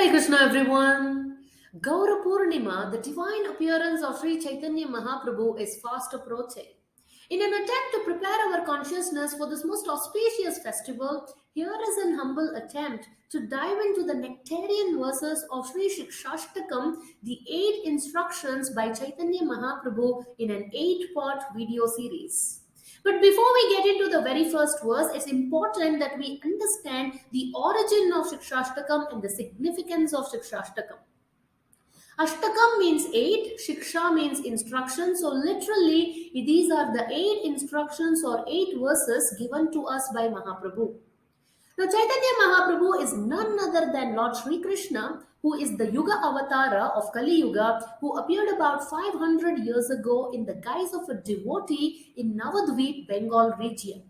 Hare Krishna everyone. Gaura Purnima, the divine appearance of Sri Chaitanya Mahaprabhu is fast approaching. In an attempt to prepare our consciousness for this most auspicious festival, here is an humble attempt to dive into the nectarian verses of Sri Shikshashtakam, the 8 instructions by Chaitanya Mahaprabhu in an 8-part video series. But before we get into the very first verse, it's important that we understand the origin of Shikshashtakam and the significance of Shikshashtakam. Ashtakam means 8, Shiksha means instruction. So literally, these are the 8 instructions or 8 verses given to us by Mahaprabhu. Now, Chaitanya Mahaprabhu is none other than Lord Sri Krishna, who is the Yuga Avatara of Kali Yuga, who appeared about 500 years ago in the guise of a devotee in Navadvip, Bengal region.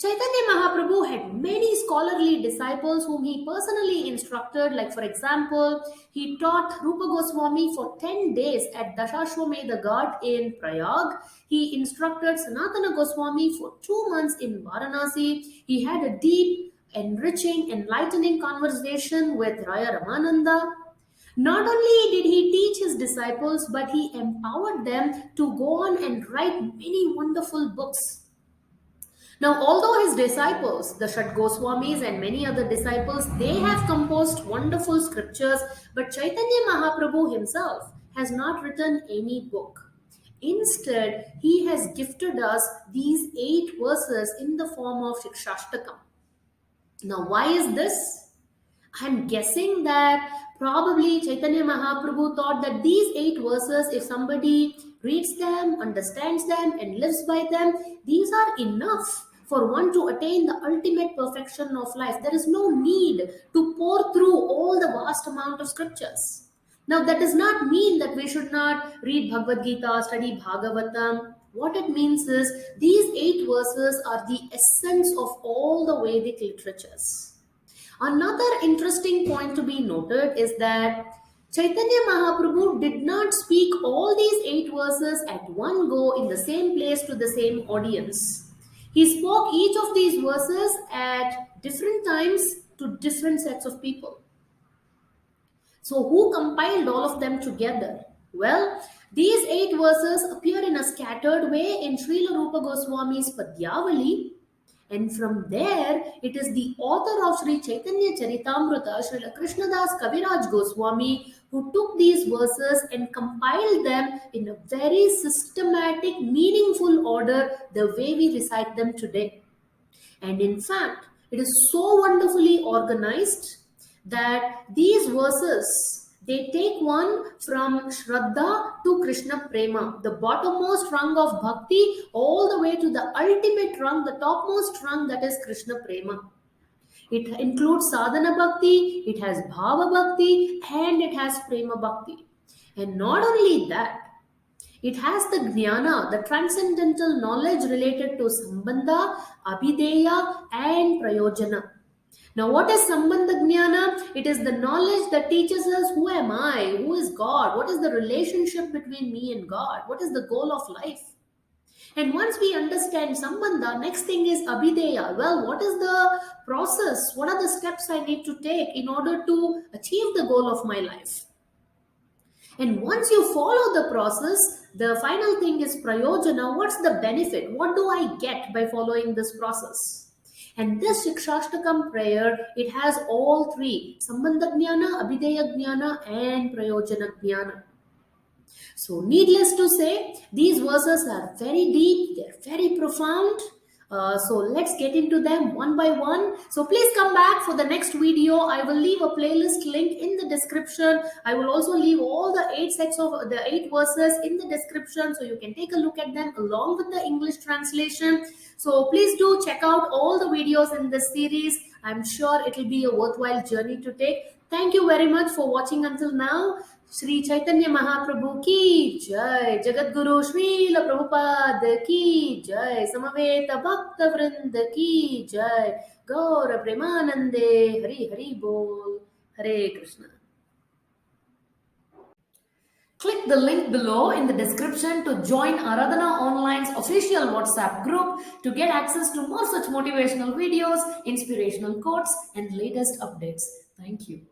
Chaitanya Mahaprabhu had many scholarly disciples whom he personally instructed. Like, for example, he taught Rupa Goswami for 10 days at Dashashwamedha Ghat in Prayag. He instructed Sanatana Goswami for 2 months in Varanasi. He had a deep, enriching, enlightening conversation with Raya Ramananda. Not only did he teach his disciples, but he empowered them to go on and write many wonderful books. Now, although his disciples, the Shat Goswamis and many other disciples, they have composed wonderful scriptures, but Chaitanya Mahaprabhu himself has not written any book. Instead, he has gifted us these 8 verses in the form of Shikshashtakam. Now, why is this? I'm guessing that probably Chaitanya Mahaprabhu thought that these 8 verses, if somebody reads them, understands them, and lives by them, these are enough for one to attain the ultimate perfection of life. There is no need to pour through all the vast amount of scriptures. Now, that does not mean that we should not read Bhagavad Gita, study Bhagavatam. What it means is these 8 verses are the essence of all the Vedic literatures. Another interesting point to be noted is that Chaitanya Mahaprabhu did not speak all these 8 verses at one go in the same place to the same audience. He spoke each of these verses at different times to different sets of people. So, who compiled all of them together? Well, these 8 verses appear in a scattered way in Srila Rupa Goswami's Padyavali. And from there, it is the author of Sri Chaitanya Charitamrita, Srila Krishnadas Kaviraj Goswami, who took these verses and compiled them in a very systematic, meaningful order, the way we recite them today. And in fact, it is so wonderfully organized that these verses, they take one from Shraddha to Krishna Prema, the bottommost rung of Bhakti, all the way to the ultimate rung, the topmost rung, that is Krishna Prema. It includes Sadhana Bhakti, it has Bhava Bhakti, and it has Prema Bhakti. And not only that, it has the Jnana, the transcendental knowledge related to Sambandha, Abhideya, and Prayojana. Now, what is Sambandha Jnana? It is the knowledge that teaches us who am I, who is God, what is the relationship between me and God, what is the goal of life. And once we understand Sambandha, next thing is Abhideya. Well, what is the process? What are the steps I need to take in order to achieve the goal of my life? And once you follow the process, the final thing is Prayojana. What's the benefit? What do I get by following this process? And this Shikshashtakam prayer, it has all 3, Sambandha Jnana, Abhideya Jnana, and Prayojana Jnana. So needless to say, these verses are very deep, they're very profound. So let's get into them one by one. So please come back for the next video. I will leave a playlist link in the description. I will also leave all the 8 sets of the 8 verses in the description, so you can take a look at them along with the English translation. So please do check out all the videos in this series. I'm sure it will be a worthwhile journey to take. Thank you very much for watching until now. Sri Chaitanya Mahaprabhu ki jai, Jagat Guru Srila Prabhupada ki jai, Samaveta Bhakta Vrinda ki jai, Gaura Premanande, Hari Hari Bol, Hare Krishna. Click the link below in the description to join Aradhana Online's official WhatsApp group to get access to more such motivational videos, inspirational quotes, and latest updates. Thank you.